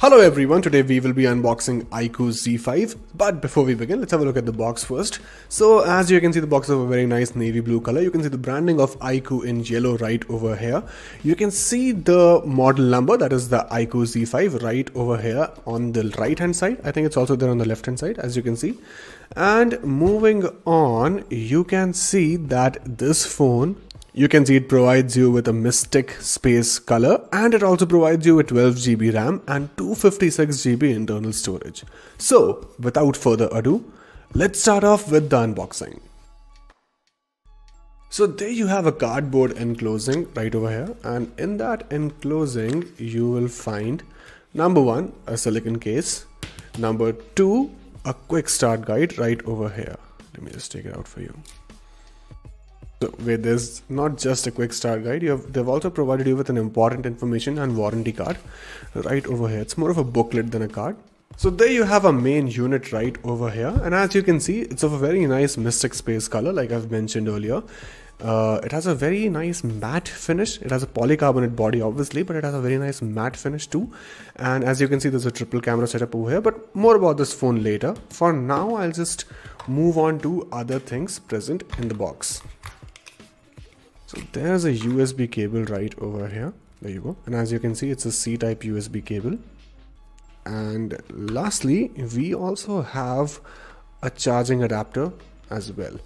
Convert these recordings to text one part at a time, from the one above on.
Hello everyone, today we will be unboxing Iqoo Z5, but before we begin, let's have a look at the box first. So as you can see, the box is of a very nice navy blue color. You can see the branding of Iqoo in yellow right over here. You can see the model number, that is the Iqoo Z5 right over here on the right hand side. I think it's also there on the left hand side, as you can see. And moving on, you can see that this phone, you can see it provides you with a mystic space color, and it also provides you with 12 GB RAM and 256 GB internal storage. So without further ado, let's start off with the unboxing. So there you have a cardboard enclosing right over here, and in that enclosing you will find number one, a silicone case, number two, a quick start guide right over here. Let me just take it out for you. So where there's not just a quick start guide, they've also provided you with an important information and warranty card right over here. It's more of a booklet than a card. So there you have a main unit right over here, and as you can see, it's of a very nice mystic space color like I've mentioned earlier. It has a very nice matte finish. It has a polycarbonate body obviously, but it has a very nice matte finish too. And as you can see, there's a triple camera setup over here, but more about this phone later. For now, I'll just move on to other things present in the box. So there's a USB cable right over here. There you go. And as you can see, it's a C-type USB cable. And lastly, we also have a charging adapter as well.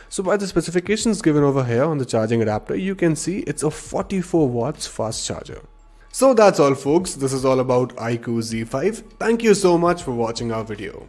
So by the specifications given over here on the charging adapter, you can see it's a 44 watts fast charger. So that's all folks. This is all about Iqoo Z5. Thank you so much for watching our video.